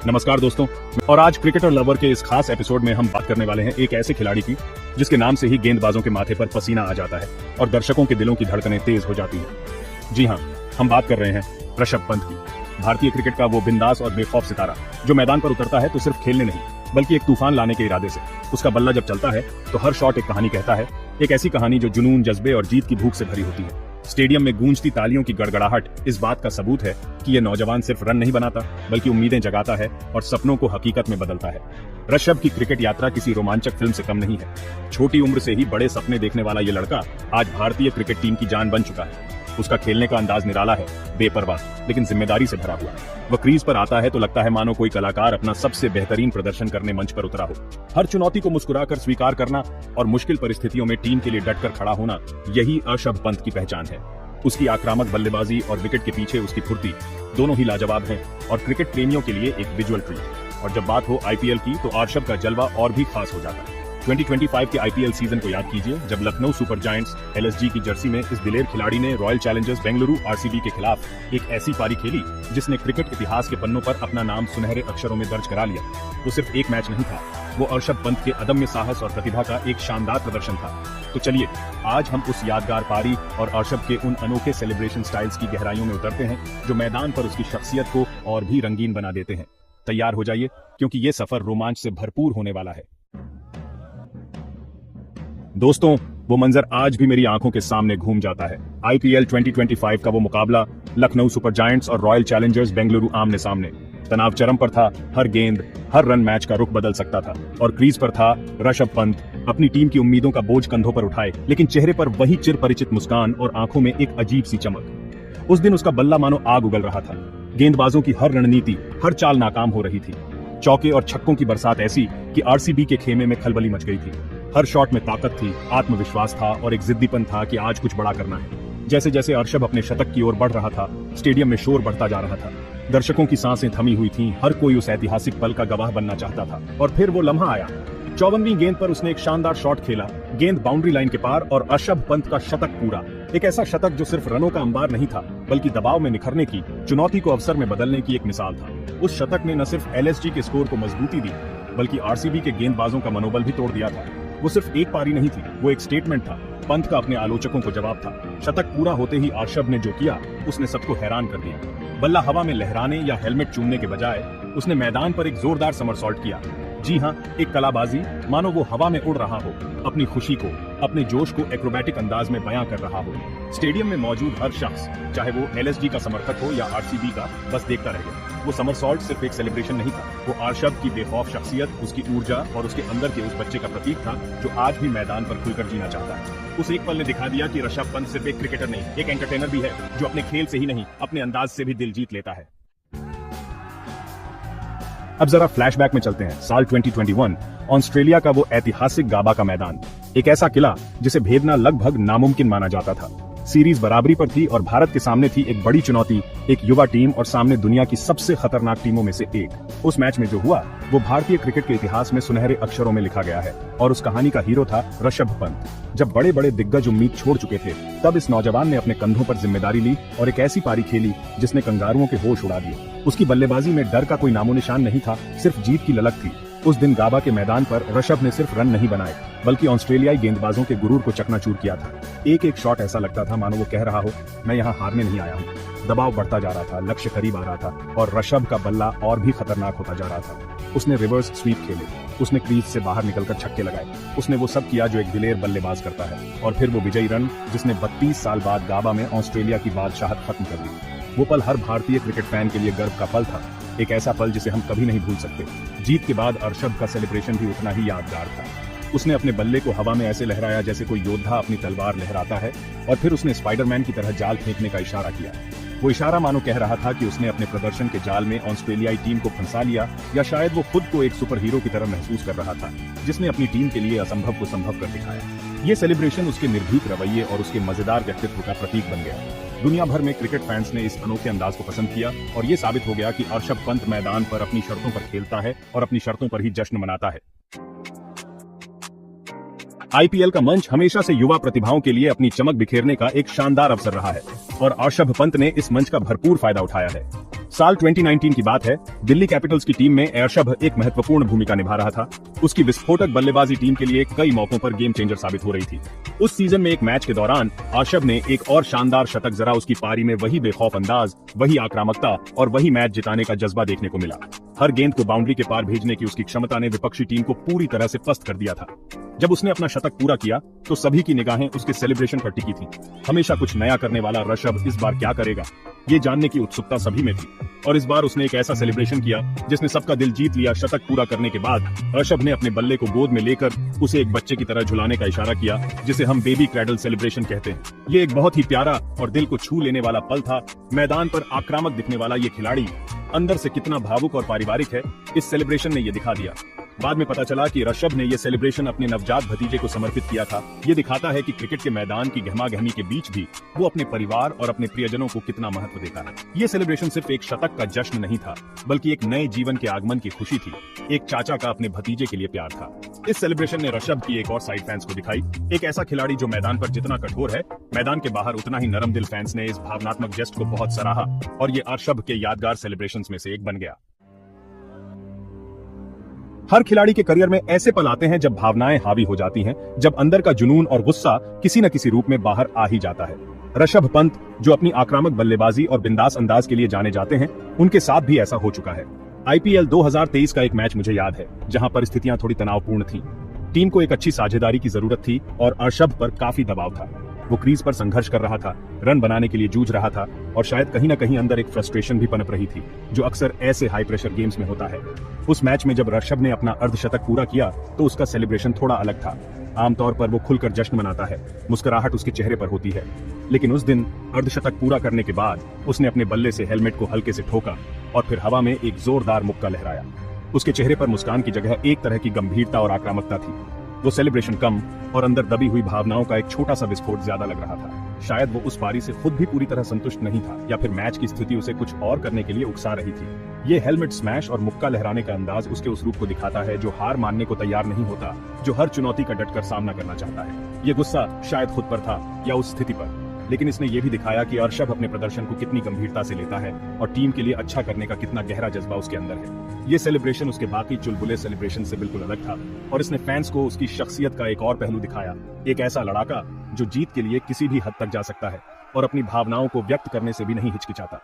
नमस्कार दोस्तों, और आज क्रिकेटर लवर के इस खास एपिसोड में हम बात करने वाले हैं एक ऐसे खिलाड़ी की जिसके नाम से ही गेंदबाजों के माथे पर पसीना आ जाता है और दर्शकों के दिलों की धड़कनें तेज हो जाती हैं। जी हाँ, हम बात कर रहे हैं ऋषभ पंत की। भारतीय क्रिकेट का वो बिंदास और बेखौफ सितारा जो मैदान पर उतरता है तो सिर्फ खेलने नहीं बल्कि एक तूफान लाने के इरादे से। उसका बल्ला जब चलता है तो हर शॉट एक कहानी कहता है, एक ऐसी कहानी जो जुनून, जज्बे और जीत की भूख से भरी होती है। स्टेडियम में गूंजती तालियों की गड़गड़ाहट इस बात का सबूत है कि यह नौजवान सिर्फ रन नहीं बनाता बल्कि उम्मीदें जगाता है और सपनों को हकीकत में बदलता है। ऋषभ की क्रिकेट यात्रा किसी रोमांचक फिल्म से कम नहीं है। छोटी उम्र से ही बड़े सपने देखने वाला ये लड़का आज भारतीय क्रिकेट टीम की जान बन चुका है। उसका खेलने का अंदाज निराला है, बेपरवाह लेकिन जिम्मेदारी से भरा हुआ। वह क्रीज पर आता है तो लगता है मानो कोई कलाकार अपना सबसे बेहतरीन प्रदर्शन करने मंच पर उतरा हो। हर चुनौती को मुस्कुराकर स्वीकार करना और मुश्किल परिस्थितियों में टीम के लिए डटकर खड़ा होना, यही ऋषभ पंत की पहचान है। उसकी आक्रामक बल्लेबाजी और विकेट के पीछे उसकी फुर्ती दोनों ही लाजवाब हैं और क्रिकेट प्रेमियों के लिए एक विजुअल ट्रीट। और जब बात हो आईपीएल की तो ऋषभ का जलवा और भी खास हो जाता है। 2025 के आईपीएल सीजन को याद कीजिए, जब लखनऊ सुपर जायंट्स एलएसजी की जर्सी में इस दिलेर खिलाड़ी ने रॉयल चैलेंजर्स बेंगलुरु आरसीबी के खिलाफ एक ऐसी पारी खेली जिसने क्रिकेट इतिहास के पन्नों पर अपना नाम सुनहरे अक्षरों में दर्ज करा लिया। वो सिर्फ एक मैच नहीं था, वो ऋषभ पंत के अदम्य साहस और प्रतिभा का एक शानदार प्रदर्शन था। तो चलिए आज हम उस यादगार पारी और ऋषभ के उन अनोखे सेलिब्रेशन स्टाइल्स की गहराइयों में उतरते हैं जो मैदान पर उसकी शख्सियत को और भी रंगीन बना देते हैं। तैयार हो जाइए क्योंकि ये सफर रोमांच से भरपूर होने वाला है। दोस्तों, वो मंजर आज भी मेरी आंखों के सामने घूम जाता है। आईपीएल 2025 का वो मुकाबला, लखनऊ सुपर जायंट्स और रॉयल चैलेंजर्स बेंगलुरु आमने सामने। तनाव चरम पर था, हर गेंद, हर रन मैच का रुख बदल सकता था और क्रीज पर था ऋषभ पंत, अपनी टीम की उम्मीदों का बोझ कंधों पर उठाए, लेकिन चेहरे पर वही चिर परिचित मुस्कान और आंखों में एक अजीब सी चमक। उस दिन उसका बल्ला मानो आग उगल रहा था। गेंदबाजों की हर रणनीति, हर चाल नाकाम हो रही थी। चौके और छक्कों की बरसात ऐसी कि आरसीबी के खेमे में खलबली मच गई थी। हर शॉट में ताकत थी, आत्मविश्वास था और एक जिद्दीपन था कि आज कुछ बड़ा करना है। जैसे जैसे ऋषभ अपने शतक की ओर बढ़ रहा था, स्टेडियम में शोर बढ़ता जा रहा था। दर्शकों की सांसें थमी हुई थीं, हर कोई उस ऐतिहासिक पल का गवाह बनना चाहता था। और फिर वो लम्हा आया। 54वीं गेंद पर उसने एक शानदार शॉट खेला, गेंद बाउंड्री लाइन के पार और ऋषभ पंत का शतक पूरा। एक ऐसा शतक जो सिर्फ रनों का अंबार नहीं था बल्कि दबाव में निखरने की, चुनौती को अवसर में बदलने की एक मिसाल था। उस शतक ने न सिर्फ एलएसजी के स्कोर को मजबूती दी बल्कि आरसीबी के गेंदबाजों का मनोबल भी तोड़ दिया था। वो सिर्फ एक पारी नहीं थी, वो एक स्टेटमेंट था। पंत का अपने आलोचकों को जवाब था। शतक पूरा होते ही ऋषभ ने जो किया उसने सबको हैरान कर दिया। बल्ला हवा में लहराने या हेलमेट चूमने के बजाय उसने मैदान पर एक जोरदार समरसॉल्ट किया। जी हाँ, एक कलाबाजी, मानो वो हवा में उड़ रहा हो, अपनी खुशी को, अपने जोश को एक्रोबैटिक अंदाज में बयां कर रहा हो। स्टेडियम में मौजूद हर शख्स, चाहे वो एलएसजी का समर्थक हो या आरसीबी का, बस देखता रह गया। वो समरसॉल्ट सिर्फ एक सेलिब्रेशन नहीं था, वो ऋषभ की बेखौफ शख्सियत, उसकी ऊर्जा और उसके अंदर के उस बच्चे का प्रतीक था जो आज भी मैदान पर खुलकर जीना चाहता है। उस एक पल ने दिखा दिया कि ऋषभ पंत सिर्फ एक क्रिकेटर नहीं, एक एंटरटेनर भी है जो अपने खेल से ही नहीं, अपने अंदाज से भी दिल जीत लेता है। अब जरा फ्लैशबैक में चलते हैं। साल 2021, ऑस्ट्रेलिया का वो ऐतिहासिक गाबा का मैदान, एक ऐसा किला जिसे भेदना लगभग नामुमकिन माना जाता था। सीरीज बराबरी पर थी और भारत के सामने थी एक बड़ी चुनौती, एक युवा टीम और सामने दुनिया की सबसे खतरनाक टीमों में से एक। उस मैच में जो हुआ वो भारतीय क्रिकेट के इतिहास में सुनहरे अक्षरों में लिखा गया है और उस कहानी का हीरो था ऋषभ पंत। जब बड़े बड़े दिग्गज उम्मीद छोड़ चुके थे, तब इस नौजवान ने अपने कंधों पर जिम्मेदारी ली और एक ऐसी पारी खेली जिसने कंगारुओं के होश उड़ा दिए। उसकी बल्लेबाजी में डर का कोई नामो निशान नहीं था, सिर्फ जीत की ललक थी। उस दिन गाबा के मैदान पर ऋषभ ने सिर्फ रन नहीं बनाए बल्कि ऑस्ट्रेलियाई गेंदबाजों के गुरूर को चकनाचूर किया था। एक एक शॉट ऐसा लगता था मानो वो कह रहा हो, मैं यहाँ हारने नहीं आया हूँ। दबाव बढ़ता जा रहा था, लक्ष्य करीब आ रहा था और ऋषभ का बल्ला और भी खतरनाक होता जा रहा था। उसने रिवर्स स्वीप खेले, उसने क्रीज से बाहर निकलकर छक्के लगाए, उसने वो सब किया जो एक दिलेर बल्लेबाज करता है। और फिर वो विजयी रन जिसने 32 साल बाद गाबा में ऑस्ट्रेलिया की बादशाहत खत्म कर दी। वो पल हर भारतीय क्रिकेट फैन के लिए गर्व का पल था, एक ऐसा पल जिसे हम कभी नहीं भूल सकते। जीत के बाद ऋषभ का सेलिब्रेशन भी उतना ही यादगार था। उसने अपने बल्ले को हवा में ऐसे लहराया जैसे कोई योद्धा अपनी तलवार लहराता है और फिर उसने स्पाइडरमैन की तरह जाल फेंकने का इशारा किया। वो इशारा मानो कह रहा था कि उसने अपने प्रदर्शन के जाल में ऑस्ट्रेलियाई टीम को फंसा लिया, या शायद वो खुद को एक सुपर हीरो की तरह महसूस कर रहा था जिसने अपनी टीम के लिए असंभव को संभव कर दिखाया। ये सेलिब्रेशन उसके निर्भीक रवैये और उसके मजेदार व्यक्तित्व का प्रतीक बन गया। दुनिया भर में क्रिकेट फैंस ने इस अनोखे अंदाज को पसंद किया और ये साबित हो गया कि ऋषभ पंत मैदान पर अपनी शर्तों पर खेलता है और अपनी शर्तों पर ही जश्न मनाता है। आईपीएल का मंच हमेशा से युवा प्रतिभाओं के लिए अपनी चमक बिखेरने का एक शानदार अवसर रहा है और ऋषभ पंत ने इस मंच का भरपूर फायदा उठाया है। साल 2019 की बात है। दिल्ली कैपिटल्स की टीम में अर्शब एक महत्वपूर्ण भूमिका निभा रहा था। उसकी विस्फोटक बल्लेबाजी टीम के लिए कई मौकों पर गेम चेंजर साबित हो रही थी। उस सीजन में एक मैच के दौरान अर्शब ने एक और शानदार शतक, जरा उसकी पारी में वही बेखौफ अंदाज, वही आक्रामकता और वही मैच जिताने का जज्बा देखने को मिला। हर गेंद को बाउंड्री के पार भेजने की उसकी क्षमता ने विपक्षी टीम को पूरी तरह से पस्त कर दिया था। जब उसने अपना शतक पूरा किया तो सभी की निगाहें उसके सेलिब्रेशन पर टिकी थी। हमेशा कुछ नया करने वाला अर्शब इस बार क्या करेगा, ये जानने की उत्सुकता सभी में थी। और इस बार उसने एक ऐसा सेलिब्रेशन किया जिसने सबका दिल जीत लिया। शतक पूरा करने के बाद अर्शब ने अपने बल्ले को गोद में लेकर उसे एक बच्चे की तरह झुलाने का इशारा किया, जिसे हम बेबी क्रैडल सेलिब्रेशन कहते हैं। ये एक बहुत ही प्यारा और दिल को छू लेने वाला पल था। मैदान पर आक्रामक दिखने वाला ये खिलाड़ी अंदर से कितना भावुक और पारिवारिक है, इस सेलिब्रेशन ने ये दिखा दिया। बाद में पता चला कि अर्शब ने यह सेलिब्रेशन अपने नवजात भतीजे को समर्पित किया था। ये दिखाता है कि क्रिकेट के मैदान की गहमागहमी के बीच भी वो अपने परिवार और अपने प्रियजनों को कितना महत्व देता है। ये सेलिब्रेशन सिर्फ एक शतक का जश्न नहीं था, बल्कि एक नए जीवन के आगमन की खुशी थी। एक चाचा का अपने भतीजे के लिए प्यार था। इस सेलिब्रेशन ने अर्शब की एक और साइड फैंस को दिखाई। एक ऐसा खिलाड़ी जो मैदान पर जितना कठोर है, मैदान के बाहर उतना ही नरम दिल। फैंस ने इस भावनात्मक जेस्ट को बहुत सराहा और ये अर्शब के यादगार सेलिब्रेशंस में से एक बन गया। हर खिलाड़ी के करियर में ऐसे पल आते हैं जब भावनाएं हावी हो जाती हैं, जब अंदर का जुनून और गुस्सा किसी न किसी रूप में बाहर आ ही जाता है। ऋषभ पंत, जो अपनी आक्रामक बल्लेबाजी और बिंदास अंदाज के लिए जाने जाते हैं, उनके साथ भी ऐसा हो चुका है। आईपीएल 2023 का एक मैच मुझे याद है, जहां परिस्थितियां थोड़ी तनावपूर्ण थीं। टीम को एक अच्छी साझेदारी की जरूरत थी और अर्शब पर काफी दबाव था। वो क्रीज पर संघर्ष कर रहा था, रन बनाने के लिए जूझ रहा था और शायद कहीं न कहीं अंदर एक फ्रस्ट्रेशन भी पनप रही थी, जो अक्सर ऐसे हाई प्रेशर गेम्स में होता है। उस मैच में जब ऋषभ ने अपना अर्धशतक पूरा किया तो उसका सेलिब्रेशन थोड़ा अलग था। आमतौर पर वो खुलकर जश्न मनाता है, मुस्कुराहट उसके चेहरे पर होती है, लेकिन उस दिन अर्धशतक पूरा करने के बाद उसने अपने बल्ले से हेलमेट को हल्के से ठोका और फिर हवा में एक जोरदार मुक्का लहराया। उसके चेहरे पर मुस्कान की जगह एक तरह की गंभीरता और आक्रामकता थी। वो सेलिब्रेशन कम और अंदर दबी हुई भावनाओं का एक छोटा सा विस्फोट ज्यादा लग रहा था। शायद वो उस पारी से खुद भी पूरी तरह संतुष्ट नहीं था, या फिर मैच की स्थिति उसे कुछ और करने के लिए उकसा रही थी। ये हेलमेट स्मैश और मुक्का लहराने का अंदाज उसके उस रूप को दिखाता है जो हार मानने को तैयार नहीं होता, जो हर चुनौती का डटकर सामना करना चाहता है। ये गुस्सा शायद खुद पर था या उस स्थिति पर, लेकिन इसने ये भी दिखाया कि अर्शब अपने प्रदर्शन को कितनी गंभीरता से लेता है और टीम के लिए अच्छा करने का कितना गहरा जज्बा उसके अंदर है। ये सेलिब्रेशन उसके बाकी चुलबुले सेलिब्रेशन से बिल्कुल अलग था और इसने फैंस को उसकी शख्सियत का एक और पहलू दिखाया। एक ऐसा लड़ाका जो जीत के लिए किसी भी हद तक जा सकता है और अपनी भावनाओं को व्यक्त करने से भी नहीं हिचकिचाता।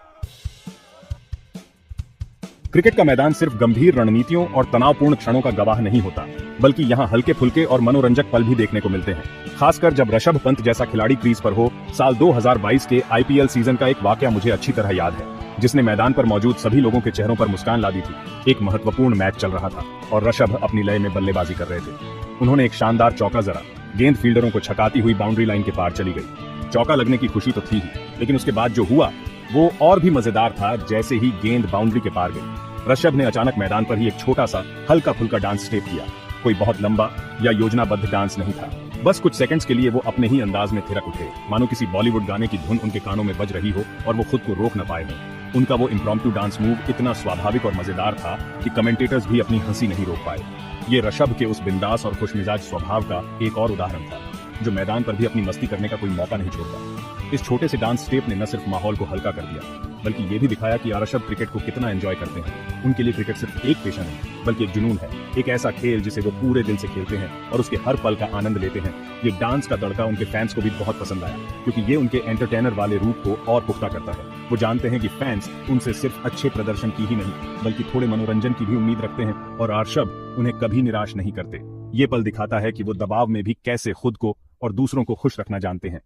क्रिकेट का मैदान सिर्फ गंभीर रणनीतियों और तनावपूर्ण क्षणों का गवाह नहीं होता, बल्कि यहाँ हल्के फुल्के और मनोरंजक पल भी देखने को मिलते हैं, खासकर जब ऋषभ पंत जैसा खिलाड़ी क्रीज पर हो। साल 2022 के आईपीएल सीजन का एक वाकया मुझे अच्छी तरह याद है, जिसने मैदान पर मौजूद सभी लोगों के चेहरों पर मुस्कान ला दी थी। एक महत्वपूर्ण मैच चल रहा था और ऋषभ अपनी लय में बल्लेबाजी कर रहे थे। उन्होंने एक शानदार चौका जरा, गेंद फील्डरों को छकाती हुई बाउंड्री लाइन के पार चली गई। चौका लगने की खुशी तो थी ही, लेकिन उसके बाद जो हुआ वो और भी मजेदार था। जैसे ही गेंद बाउंड्री के पार गई, ऋषभ ने अचानक मैदान पर ही एक छोटा सा हल्का फुल्का डांस स्टेप किया। कोई बहुत लंबा या योजनाबद्ध डांस नहीं था, बस कुछ सेकंड्स के लिए वो अपने ही अंदाज में थिरक उठे, मानो किसी बॉलीवुड गाने की धुन उनके कानों में बज रही हो और वो खुद को रोक न पाए हो। उनका वो इम्प्रॉम्प्टू डांस मूव इतना स्वाभाविक और मजेदार था कि कमेंटेटर्स भी अपनी हंसी नहीं रोक पाए। ये ऋषभ के उस बिंदास और खुशमिजाज स्वभाव का एक और उदाहरण था, जो मैदान पर भी अपनी मस्ती करने का कोई मौका नहीं छोड़ता। इस छोटे से डांस स्टेप ने न सिर्फ माहौल को हल्का कर दिया, बल्कि ये भी दिखाया कि ऋषभ क्रिकेट को कितना एंजॉय करते हैं। उनके लिए क्रिकेट सिर्फ एक पेशा नहीं, बल्कि एक जुनून है, एक ऐसा खेल जिसे वो पूरे दिल से खेलते हैं और उसके हर पल का आनंद लेते हैं। ये डांस का तड़का उनके फैंस को भी बहुत पसंद आया, क्योंकि ये उनके एंटरटेनर वाले रूप को और पुख्ता करता है। वो जानते हैं कि फैंस उनसे सिर्फ अच्छे प्रदर्शन की ही नहीं, बल्कि थोड़े मनोरंजन की भी उम्मीद रखते हैं, और ऋषभ उन्हें कभी निराश नहीं करते। ये पल दिखाता है कि वो दबाव में भी कैसे खुद को और दूसरों को खुश रखना जानते हैं।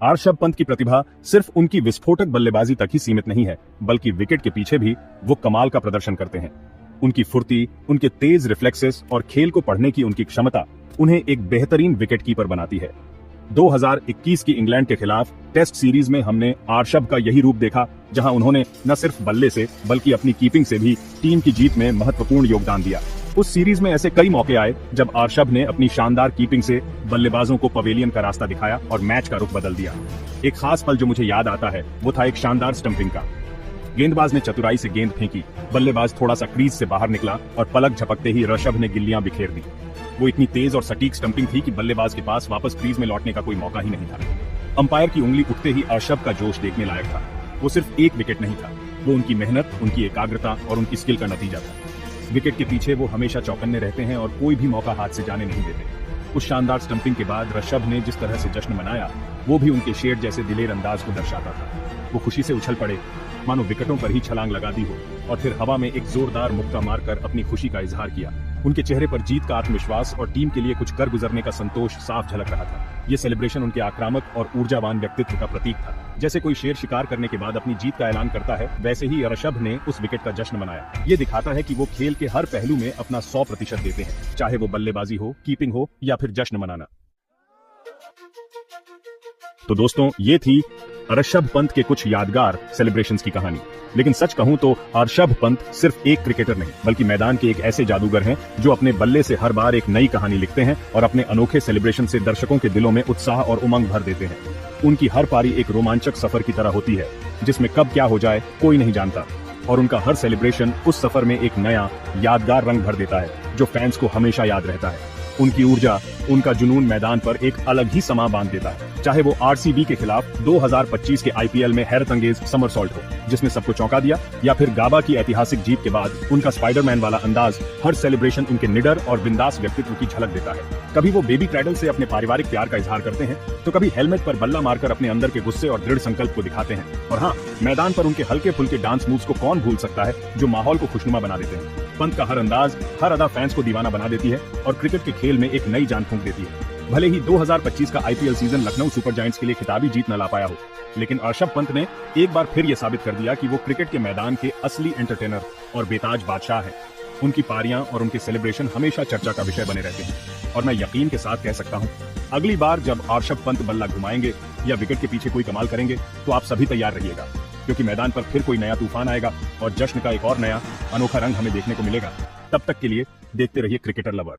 ऋषभ पंत की प्रतिभा सिर्फ उनकी विस्फोटक बल्लेबाजी तक ही सीमित नहीं है, बल्कि विकेट के पीछे भी वो कमाल का प्रदर्शन करते हैं। उनकी फुर्ती, उनके तेज रिफ्लेक्सेस और खेल को पढ़ने की उनकी क्षमता उन्हें एक बेहतरीन विकेटकीपर बनाती है। 2021 की इंग्लैंड के खिलाफ टेस्ट सीरीज में हमने ऋषभ का यही रूप देखा, जहां उन्होंने न सिर्फ बल्ले से बल्कि अपनी कीपिंग से भी टीम की जीत में महत्वपूर्ण योगदान दिया। उस सीरीज में ऐसे कई मौके आए जब ऋषभ ने अपनी शानदार कीपिंग से बल्लेबाजों को पवेलियन का रास्ता दिखाया और मैच का रुख बदल दिया। एक खास पल जो मुझे याद आता है वो था एक शानदार स्टंपिंग का। गेंदबाज ने चतुराई से गेंद फेंकी, बल्लेबाज थोड़ा सा क्रीज से बाहर निकला और पलक झपकते ही ऋषभ ने गिल्लियां बिखेर दी। वो इतनी तेज और सटीक स्टंपिंग थी कि बल्लेबाज के पास वापस क्रीज में लौटने का कोई मौका ही नहीं था। अंपायर की उंगली उठते ही ऋषभ का जोश देखने लायक था। वो सिर्फ एक विकेट नहीं था, वो उनकी मेहनत, उनकी एकाग्रता और उनकी स्किल का नतीजा था। विकेट के पीछे वो हमेशा चौकन्ने रहते हैं और कोई भी मौका हाथ से जाने नहीं देते। उस शानदार स्टंपिंग के बाद ऋषभ ने जिस तरह से जश्न मनाया, वो भी उनके शेर जैसे दिलेर अंदाज को दर्शाता था। वो खुशी से उछल पड़े, मानो विकेटों पर ही छलांग लगा दी हो, और फिर हवा में एक जोरदार मुक्का मारकर अपनी खुशी का इजहार किया। उनके चेहरे पर जीत का आत्मविश्वास और टीम के लिए कुछ कर गुजरने का संतोष साफ झलक रहा था। ये सेलिब्रेशन उनके आक्रामक और ऊर्जावान व्यक्तित्व का प्रतीक था। जैसे कोई शेर शिकार करने के बाद अपनी जीत का ऐलान करता है, वैसे ही ऋषभ ने उस विकेट का जश्न मनाया। ये दिखाता है कि वो खेल के हर पहलू में अपना 100% देते हैं, चाहे वो बल्लेबाजी हो, कीपिंग हो या फिर जश्न मनाना। तो दोस्तों, ये थी ऋषभ पंत के कुछ यादगार सेलिब्रेशंस की कहानी। लेकिन सच कहूं तो ऋषभ पंत सिर्फ एक क्रिकेटर नहीं, बल्कि मैदान के एक ऐसे जादूगर हैं जो अपने बल्ले से हर बार एक नई कहानी लिखते हैं और अपने अनोखे सेलिब्रेशन से दर्शकों के दिलों में उत्साह और उमंग भर देते हैं। उनकी हर पारी एक रोमांचक सफर की तरह होती है, जिसमें कब क्या हो जाए कोई नहीं जानता, और उनका हर सेलिब्रेशन उस सफर में एक नया यादगार रंग भर देता है जो फैंस को हमेशा याद रहता है। उनकी ऊर्जा, उनका जुनून मैदान पर एक अलग ही समा बांध देता है, चाहे वो आरसीबी के खिलाफ 2025 के आईपीएल में हैरत अंगेज समरसॉल्ट हो, जिसमें सबको चौंका दिया, या फिर गाबा की ऐतिहासिक जीत के बाद उनका स्पाइडरमैन वाला अंदाज हर सेलिब्रेशन उनके निडर और बिंदास व्यक्तित्व की झलक देता है। कभी वो बेबी क्रैडल से अपने पारिवारिक प्यार का इजहार करते हैं, तो कभी हेलमेट पर बल्ला मारकर अपने अंदर के गुस्से और दृढ़ संकल्प को दिखाते हैं। और हाँ, मैदान पर उनके हल्के फुल्के डांस मूव्स को कौन भूल सकता है, जो माहौल को खुशनुमा बना देते हैं। पंत का हर अंदाज, हर अदा फैंस को दीवाना बना देती है और क्रिकेट के खेल में एक नई जान फूंक देती है। भले ही 2025 का IPL season Lucknow super giants के लिए खिताबी जीत न ला पाया हो, लेकिन ऋषभ पंत ने एक बार फिर ये साबित कर दिया कि वो क्रिकेट के मैदान के असली एंटरटेनर और बेताज बादशाह हैं। उनकी पारियां और उनके सेलिब्रेशन हमेशा चर्चा का विषय बने रहते हैं, और मैं यकीन के साथ कह सकता हूं, अगली बार जब ऋषभ पंत बल्ला घुमाएंगे या विकेट के पीछे कोई कमाल करेंगे, तो आप सभी तैयार रहिएगा, क्योंकि मैदान पर फिर कोई नया तूफान आएगा और जश्न का एक और नया अनोखा रंग हमें देखने को मिलेगा। तब तक के लिए देखते रहिए क्रिकेटर लवर।